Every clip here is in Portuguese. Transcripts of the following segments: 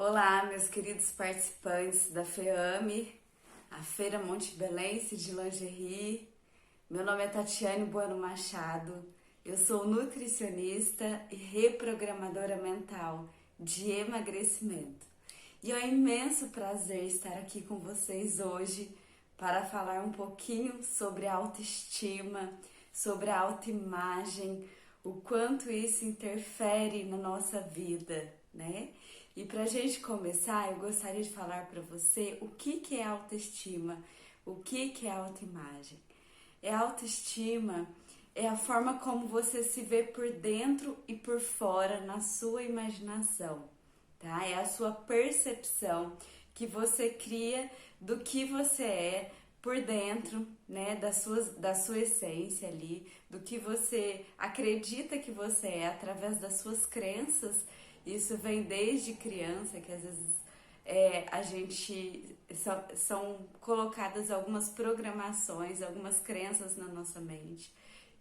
Olá, meus queridos participantes da FEAME, a Feira Monte Belense de Lingerie. Meu nome é Tatiane Bueno Machado, eu sou nutricionista e reprogramadora mental de emagrecimento. E é um imenso prazer estar aqui com vocês hoje para falar um pouquinho sobre a autoestima, sobre a autoimagem, o quanto isso interfere na nossa vida, né? E para a gente começar, eu gostaria de falar para você o que é autoestima, o que é autoimagem. A autoestima é a forma como você se vê por dentro e por fora na sua imaginação, tá? É a sua percepção que você cria do que você é por dentro, né, da sua essência ali, do que você acredita que você é através das suas crenças. Isso vem desde criança, que às vezes são colocadas algumas programações, algumas crenças na nossa mente.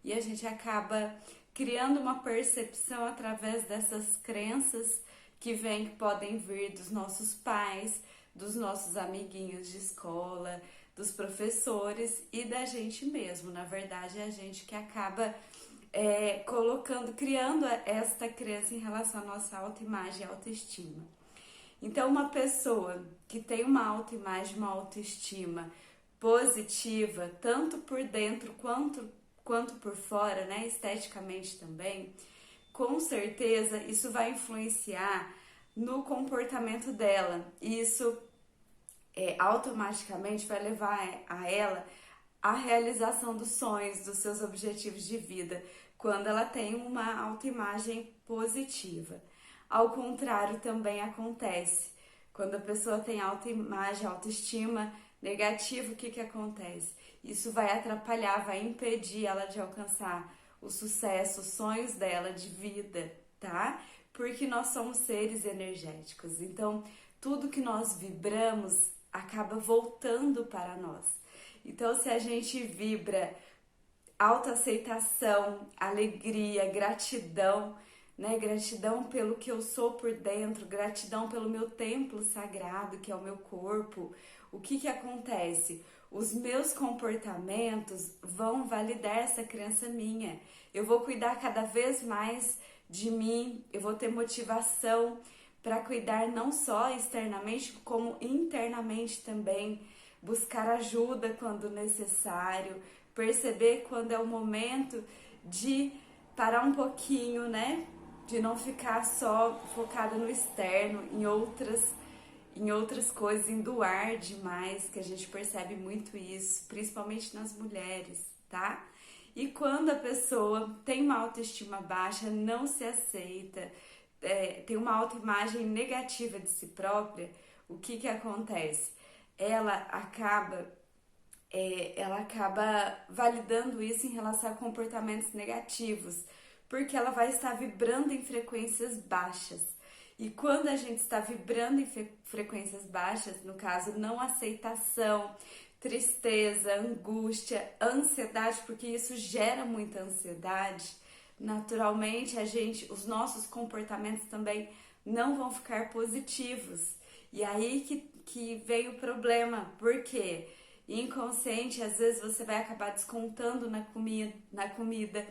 E a gente acaba criando uma percepção através dessas crenças que podem vir dos nossos pais, dos nossos amiguinhos de escola, dos professores e da gente mesmo. Na verdade, é a gente que acaba criando esta crença em relação à nossa autoimagem e autoestima. Então, uma pessoa que tem uma autoimagem, uma autoestima positiva, tanto por dentro quanto por fora, né, esteticamente também, com certeza isso vai influenciar no comportamento dela. E isso automaticamente vai levar a ela a realização dos sonhos, dos seus objetivos de vida, quando ela tem uma autoimagem positiva. Ao contrário, também acontece. Quando a pessoa tem autoimagem, autoestima negativa, o que acontece? Isso vai atrapalhar, vai impedir ela de alcançar o sucesso, os sonhos dela de vida, tá? Porque nós somos seres energéticos, então tudo que nós vibramos acaba voltando para nós. Então, se a gente vibra autoaceitação, alegria, gratidão, né? Gratidão pelo que eu sou por dentro, gratidão pelo meu templo sagrado, que é o meu corpo, o que acontece? Os meus comportamentos vão validar essa crença minha. Eu vou cuidar cada vez mais de mim, eu vou ter motivação para cuidar não só externamente, como internamente também. Buscar ajuda quando necessário, perceber quando é o momento de parar um pouquinho, né? De não ficar só focada no externo, em outras coisas, em doar demais, que a gente percebe muito isso, principalmente nas mulheres, tá? E quando a pessoa tem uma autoestima baixa, não se aceita, tem uma autoimagem negativa de si própria, o que acontece? Ela acaba validando isso em relação a comportamentos negativos, porque ela vai estar vibrando em frequências baixas. E quando a gente está vibrando em frequências baixas, no caso, não aceitação, tristeza, angústia, ansiedade, porque isso gera muita ansiedade, naturalmente os nossos comportamentos também não vão ficar positivos. E aí que vem o problema, porque inconsciente, às vezes você vai acabar descontando na comida,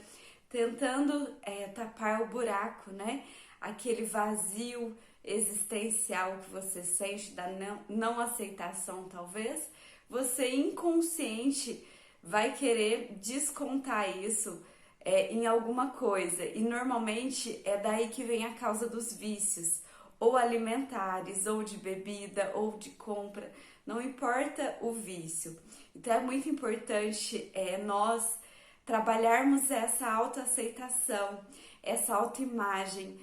tentando tapar o buraco, né? Aquele vazio existencial que você sente da não aceitação, talvez, você inconsciente vai querer descontar isso em alguma coisa. E normalmente é daí que vem a causa dos vícios, ou alimentares, ou de bebida, ou de compra, não importa o vício. Então é muito importante nós trabalharmos essa autoaceitação, essa autoimagem,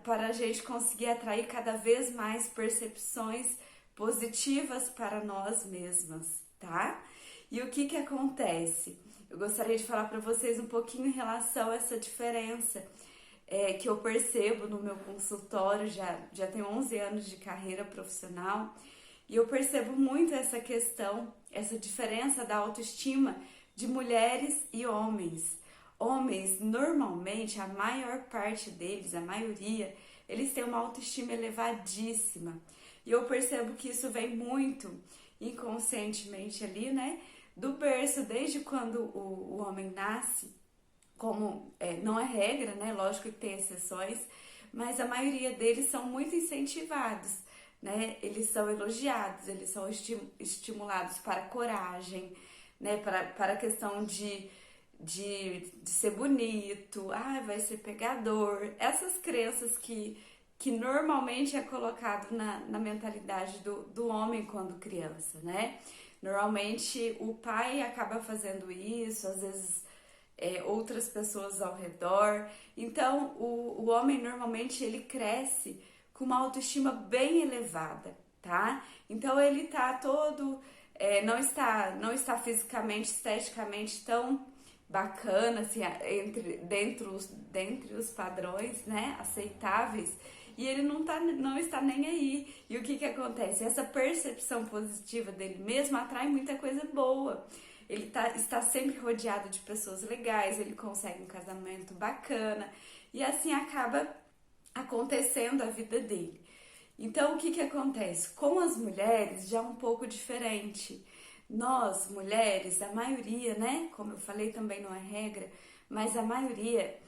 para a gente conseguir atrair cada vez mais percepções positivas para nós mesmas, tá? E o que acontece? Eu gostaria de falar para vocês um pouquinho em relação a essa diferença que eu percebo no meu consultório, já tenho 11 anos de carreira profissional, e eu percebo muito essa questão, essa diferença da autoestima de mulheres e homens. Homens, normalmente, a maior parte deles, a maioria, eles têm uma autoestima elevadíssima. E eu percebo que isso vem muito inconscientemente ali, né? Do berço, desde quando o homem nasce, como não é regra, né? Lógico que tem exceções, mas a maioria deles são muito incentivados, né? Eles são elogiados, eles são estimulados para coragem, né? Para a questão de ser bonito, vai ser pegador, essas crenças que normalmente é colocado na mentalidade do homem quando criança, né? Normalmente o pai acaba fazendo isso, às vezes outras pessoas ao redor. Então o homem normalmente ele cresce com uma autoestima bem elevada, tá? Então ele tá todo, não está fisicamente, esteticamente tão bacana, assim, dentre os padrões, né, aceitáveis, e ele não está nem aí. E o que acontece? Essa percepção positiva dele mesmo atrai muita coisa boa. Ele está sempre rodeado de pessoas legais, ele consegue um casamento bacana, e assim acaba acontecendo a vida dele. Então, o que acontece? Com as mulheres já é um pouco diferente. Nós, mulheres, a maioria, né? Como eu falei, também não é regra, mas a maioria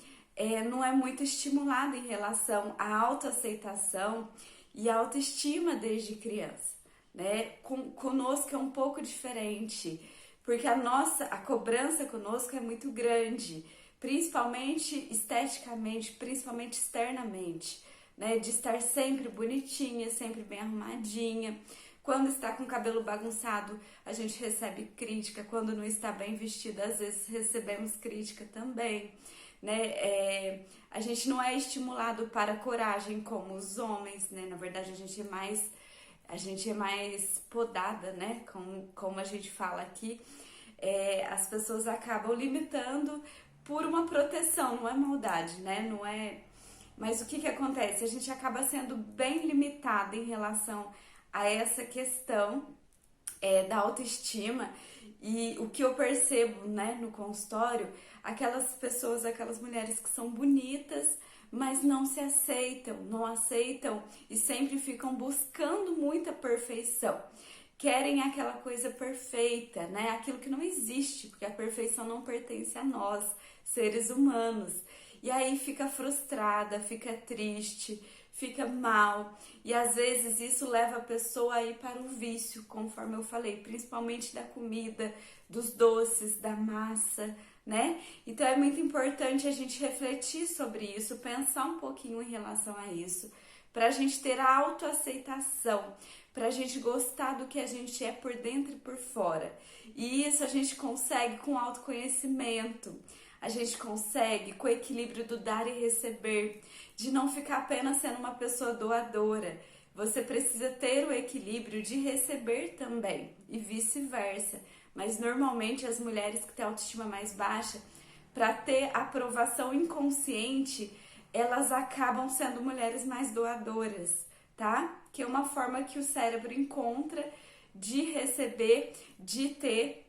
não é muito estimulada em relação à autoaceitação e à autoestima desde criança, né? Conosco é um pouco diferente, porque a cobrança conosco é muito grande, principalmente esteticamente, principalmente externamente, né? De estar sempre bonitinha, sempre bem arrumadinha. Quando está com o cabelo bagunçado, a gente recebe crítica. Quando não está bem vestida, às vezes recebemos crítica também, né? A gente não é estimulado para coragem como os homens, né? Na verdade, a gente é mais podada, né? Como a gente fala aqui. As pessoas acabam limitando por uma proteção, não é maldade, né? Não é... Mas o que acontece? A gente acaba sendo bem limitada em relação a essa questão da autoestima. E o que eu percebo, né, no consultório, aquelas pessoas, aquelas mulheres que são bonitas, mas não se aceitam, não aceitam e sempre ficam buscando muita perfeição. Querem aquela coisa perfeita, né? Aquilo que não existe, porque a perfeição não pertence a nós, seres humanos. E aí fica frustrada, fica triste, fica mal, e às vezes isso leva a pessoa a ir para o vício, conforme eu falei, principalmente da comida, dos doces, da massa, né? Então é muito importante a gente refletir sobre isso, pensar um pouquinho em relação a isso, para a gente ter a autoaceitação, para a gente gostar do que a gente é por dentro e por fora. E isso a gente consegue com autoconhecimento. A gente consegue com o equilíbrio do dar e receber, de não ficar apenas sendo uma pessoa doadora. Você precisa ter o equilíbrio de receber também e vice-versa. Mas normalmente as mulheres que têm autoestima mais baixa, para ter aprovação inconsciente, elas acabam sendo mulheres mais doadoras, tá? Que é uma forma que o cérebro encontra de receber, de ter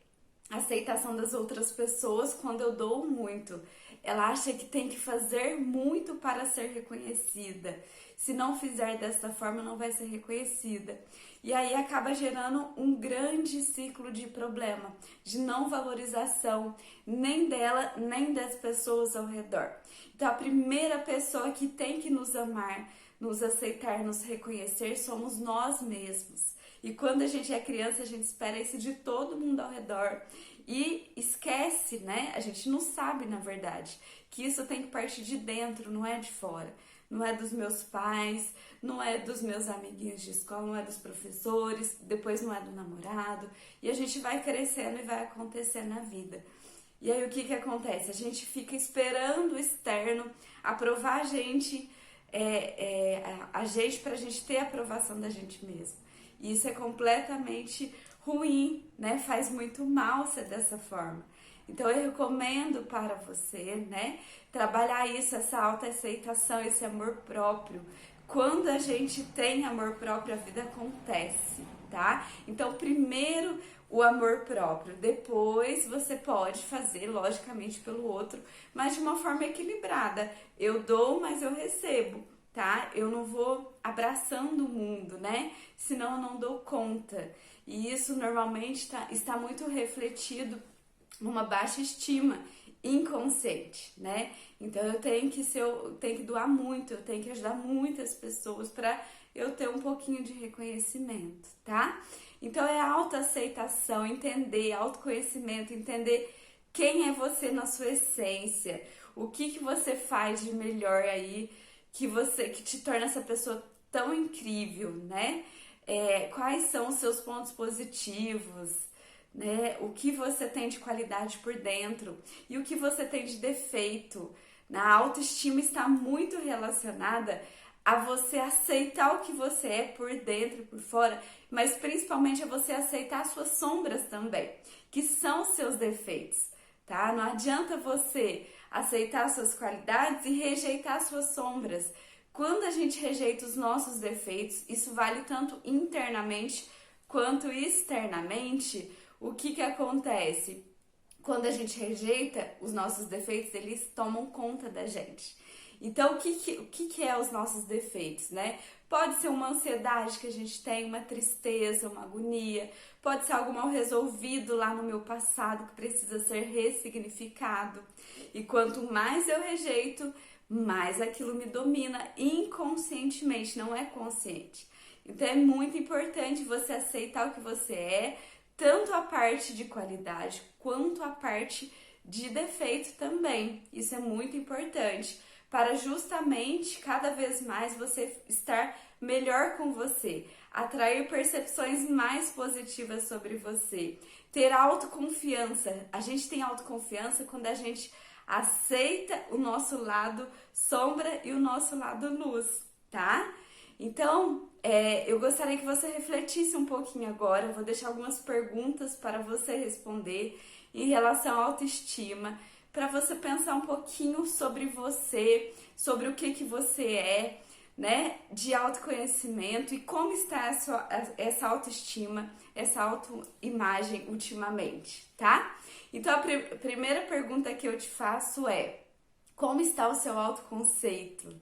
aceitação das outras pessoas. Quando eu dou muito, ela acha que tem que fazer muito para ser reconhecida. Se não fizer dessa forma, não vai ser reconhecida. E aí acaba gerando um grande ciclo de problema, de não valorização, nem dela, nem das pessoas ao redor. Então a primeira pessoa que tem que nos amar, nos aceitar, nos reconhecer, somos nós mesmos. E quando a gente é criança, a gente espera isso de todo mundo ao redor e esquece, né? A gente não sabe, na verdade, que isso tem que partir de dentro, não é de fora. Não é dos meus pais, não é dos meus amiguinhos de escola, não é dos professores, depois não é do namorado. E a gente vai crescendo e vai acontecendo na vida. E aí o que acontece? A gente fica esperando o externo aprovar a gente pra gente ter a aprovação da gente mesmo. E isso é completamente ruim, né? Faz muito mal ser dessa forma. Então eu recomendo para você, né, trabalhar isso, essa autoaceitação, esse amor próprio. Quando a gente tem amor próprio, a vida acontece. tá? Então, primeiro o amor próprio, depois você pode fazer, logicamente, pelo outro, mas de uma forma equilibrada. Eu dou, mas eu recebo, tá? Eu não vou abraçando o mundo, né? Senão eu não dou conta. E isso normalmente está muito refletido numa baixa estima inconsciente, né? Então eu tenho que doar muito, eu tenho que ajudar muitas pessoas para eu ter um pouquinho de reconhecimento, tá? Então é autoaceitação, entender, autoconhecimento, entender quem é você na sua essência, o que você faz de melhor aí, que te torna essa pessoa tão incrível, né? Quais são os seus pontos positivos, né? O que você tem de qualidade por dentro e o que você tem de defeito. A autoestima está muito relacionada a você aceitar o que você é por dentro e por fora, mas principalmente a você aceitar as suas sombras também, que são os seus defeitos, tá? Não adianta você aceitar as suas qualidades e rejeitar as suas sombras. Quando a gente rejeita os nossos defeitos, isso vale tanto internamente quanto externamente. O que acontece? Quando a gente rejeita os nossos defeitos, eles tomam conta da gente. Então, o que é os nossos defeitos, né? Pode ser uma ansiedade que a gente tem, uma tristeza, uma agonia, pode ser algo mal resolvido lá no meu passado que precisa ser ressignificado. E quanto mais eu rejeito, mais aquilo me domina inconscientemente, não é consciente. Então, é muito importante você aceitar o que você é, tanto a parte de qualidade quanto a parte de defeito também. Isso é muito importante para justamente cada vez mais você estar melhor com você, atrair percepções mais positivas sobre você, ter autoconfiança. A gente tem autoconfiança quando a gente aceita o nosso lado sombra e o nosso lado luz, tá? Então, eu gostaria que você refletisse um pouquinho agora. Eu vou deixar algumas perguntas para você responder em relação à autoestima, para você pensar um pouquinho sobre você, sobre o que você é, né, de autoconhecimento e como está essa autoestima, essa autoimagem ultimamente, tá? Então, a primeira pergunta que eu te faço é: como está o seu autoconceito,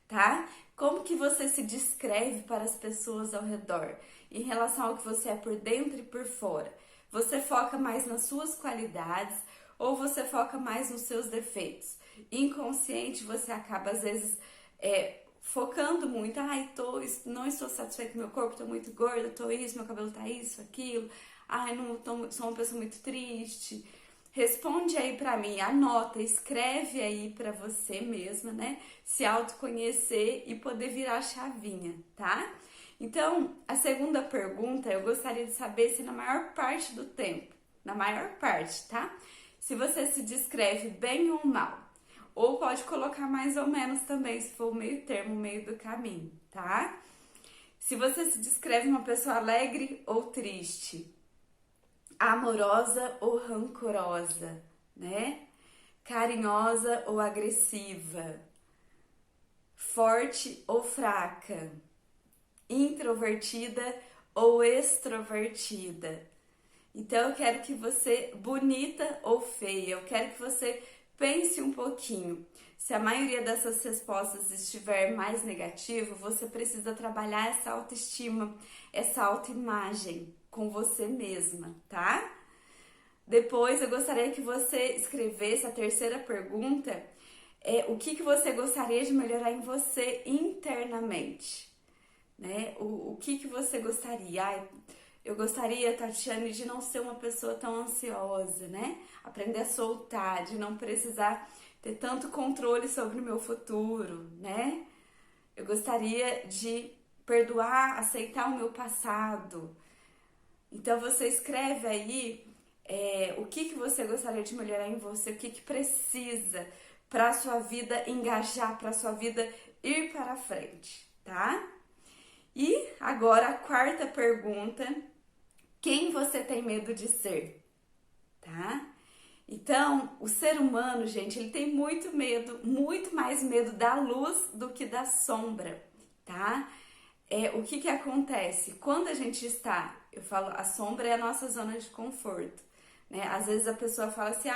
tá? Como que você se descreve para as pessoas ao redor em relação ao que você é por dentro e por fora? Você foca mais nas suas qualidades ou você foca mais nos seus defeitos? Inconsciente, você acaba às vezes focando muito. Não estou satisfeita com meu corpo, estou muito gorda, estou isso, meu cabelo tá isso, aquilo. Sou uma pessoa muito triste. Responde aí pra mim, anota, escreve aí pra você mesma, né? Se autoconhecer e poder virar a chavinha, tá? Então, a segunda pergunta, eu gostaria de saber se na maior parte do tempo, na maior parte, tá? Se você se descreve bem ou mal. Ou pode colocar mais ou menos também, se for o meio termo, o meio do caminho, tá? Se você se descreve uma pessoa alegre ou triste, amorosa ou rancorosa, né? Carinhosa ou agressiva, forte ou fraca, introvertida ou extrovertida. Então eu quero que você, bonita ou feia, eu quero que você pense um pouquinho. Se a maioria dessas respostas estiver mais negativa, você precisa trabalhar essa autoestima, essa autoimagem com você mesma, tá? Depois eu gostaria que você escrevesse a terceira pergunta, o que você gostaria de melhorar em você internamente, né? O que você gostaria? Eu gostaria, Tatiane, de não ser uma pessoa tão ansiosa, né? Aprender a soltar, de não precisar ter tanto controle sobre o meu futuro, né? Eu gostaria de perdoar, aceitar o meu passado. Então você escreve aí o que você gostaria de melhorar em você, o que precisa para a sua vida engajar, para a sua vida ir para frente, tá? E agora a quarta pergunta: quem você tem medo de ser, tá? Então, o ser humano, gente, ele tem muito medo, muito mais medo da luz do que da sombra, tá? o que que acontece? Quando a gente está, eu falo, a sombra é a nossa zona de conforto, né? Às vezes a pessoa fala assim,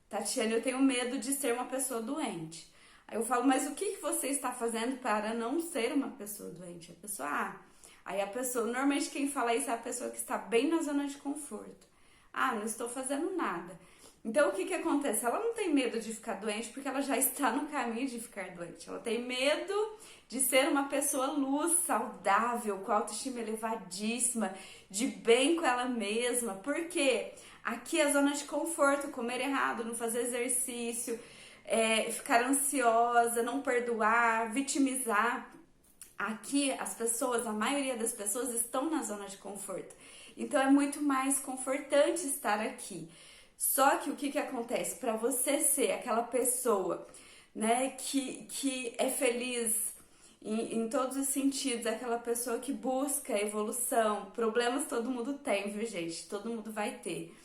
Tatiana, eu tenho medo de ser uma pessoa doente. Aí eu falo, mas o que que você está fazendo para não ser uma pessoa doente? A pessoa, Aí a pessoa, normalmente quem fala isso é a pessoa que está bem na zona de conforto. Não estou fazendo nada. Então o que que acontece? Ela não tem medo de ficar doente porque ela já está no caminho de ficar doente. Ela tem medo de ser uma pessoa luz, saudável, com autoestima elevadíssima, de bem com ela mesma. Por quê? Aqui é a zona de conforto, comer errado, não fazer exercício, ficar ansiosa, não perdoar, vitimizar. Aqui as pessoas, a maioria das pessoas estão na zona de conforto. Então é muito mais confortante estar aqui. Só que o que que acontece? Para você ser aquela pessoa, né, que é feliz em todos os sentidos, aquela pessoa que busca evolução, problemas todo mundo tem, viu, gente? Todo mundo vai ter.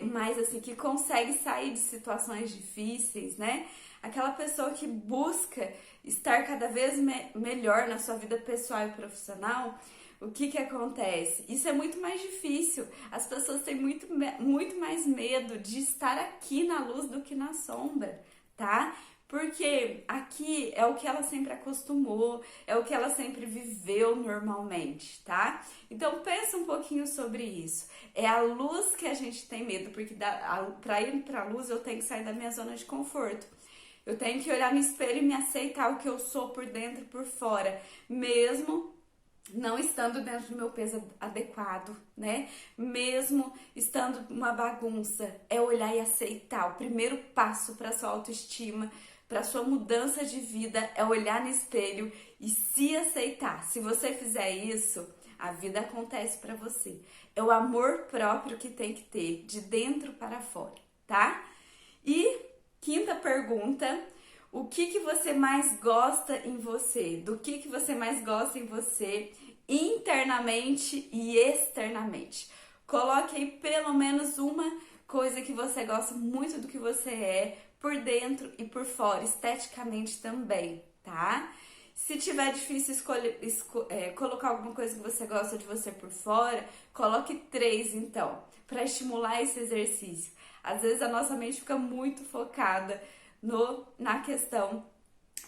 Mas assim, que consegue sair de situações difíceis, né? Aquela pessoa que busca estar cada vez melhor na sua vida pessoal e profissional. O que que acontece? Isso é muito mais difícil. As pessoas têm muito mais medo de estar aqui na luz do que na sombra, tá? Porque aqui é o que ela sempre acostumou, é o que ela sempre viveu normalmente, tá? Então pensa um pouquinho sobre isso. É a luz que a gente tem medo, porque para ir para a luz eu tenho que sair da minha zona de conforto. Eu tenho que olhar no espelho e me aceitar o que eu sou por dentro e por fora, mesmo não estando dentro do meu peso adequado, né? Mesmo estando uma bagunça, é olhar e aceitar. O primeiro passo para sua autoestima, para sua mudança de vida, é olhar no espelho e se aceitar. Se você fizer isso, a vida acontece para você. É o amor próprio que tem que ter, de dentro para fora, tá? E quinta pergunta: o que você mais gosta em você? Do que você mais gosta em você internamente e externamente? Coloque aí pelo menos uma coisa que você gosta muito do que você é, por dentro e por fora, esteticamente também, tá? Se tiver difícil colocar alguma coisa que você gosta de você por fora, coloque 3 então, para estimular esse exercício. Às vezes a nossa mente fica muito focada na questão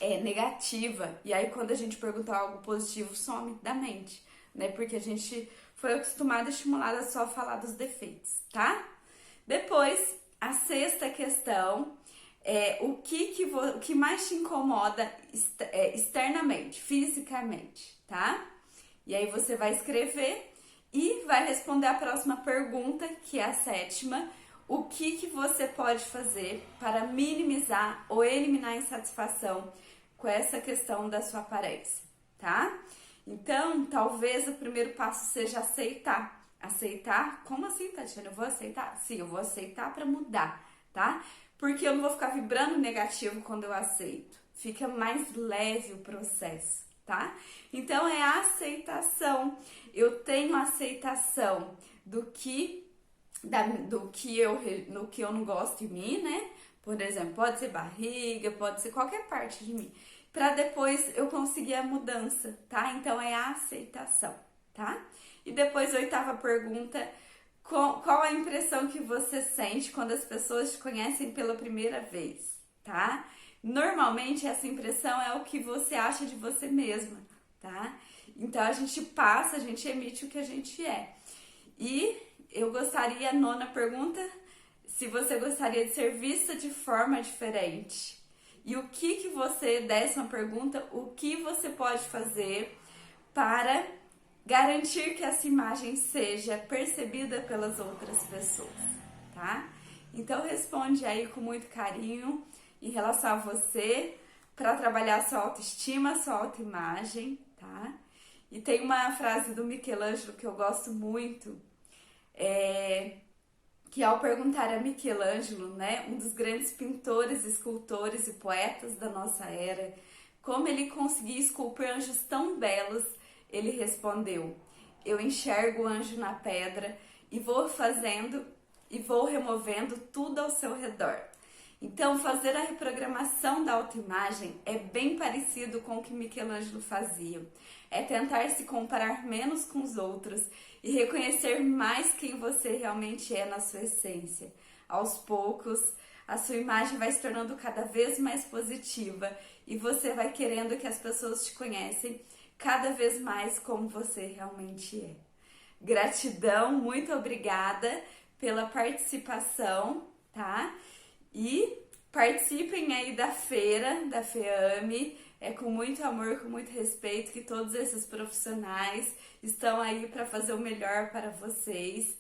negativa, e aí quando a gente pergunta algo positivo, some da mente, né? Porque a gente foi acostumado, estimulada só a falar dos defeitos, tá? Depois, a sexta questão é o que mais te incomoda externamente, fisicamente, tá? E aí você vai escrever e vai responder a próxima pergunta, que é a sétima: o que você pode fazer para minimizar ou eliminar a insatisfação com essa questão da sua aparência, tá? Então, talvez o primeiro passo seja aceitar. Aceitar? Como assim, Tatiana? Eu vou aceitar? Sim, eu vou aceitar para mudar, tá? Porque eu não vou ficar vibrando negativo quando eu aceito. Fica mais leve o processo, tá? Então, é a aceitação. Eu tenho aceitação do que eu não gosto de mim, né? Por exemplo, pode ser barriga, pode ser qualquer parte de mim, para depois eu conseguir a mudança, tá? Então é a aceitação, tá? E depois, 8ª pergunta: qual a impressão que você sente quando as pessoas te conhecem pela primeira vez, tá? Normalmente essa impressão é o que você acha de você mesma, tá? Então a gente emite o que a gente é. E eu gostaria, 9ª pergunta, se você gostaria de ser vista de forma diferente. E o que você, 10ª pergunta, o que você pode fazer para garantir que essa imagem seja percebida pelas outras pessoas, tá? Então responde aí com muito carinho em relação a você, para trabalhar a sua autoestima, a sua autoimagem, tá? E tem uma frase do Michelangelo que eu gosto muito, que ao perguntar a Michelangelo, né, um dos grandes pintores, escultores e poetas da nossa era, como ele conseguia esculpir anjos tão belos, ele respondeu: eu enxergo o anjo na pedra e vou removendo tudo ao seu redor. Então, fazer a reprogramação da autoimagem é bem parecido com o que Michelangelo fazia. É tentar se comparar menos com os outros e reconhecer mais quem você realmente é na sua essência. Aos poucos, a sua imagem vai se tornando cada vez mais positiva e você vai querendo que as pessoas te conhecem cada vez mais como você realmente é. Gratidão, muito obrigada pela participação, tá? E participem aí da feira, da FEAME, com muito amor, com muito respeito, que todos esses profissionais estão aí para fazer o melhor para vocês.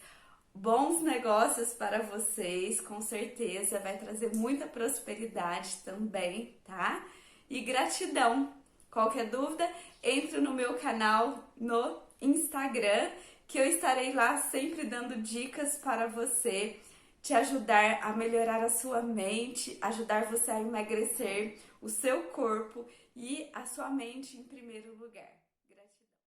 Bons negócios para vocês, com certeza, vai trazer muita prosperidade também, tá? E gratidão! Qualquer dúvida, entre no meu canal no Instagram, que eu estarei lá sempre dando dicas para você, te ajudar a melhorar a sua mente, ajudar você a emagrecer o seu corpo e a sua mente em primeiro lugar.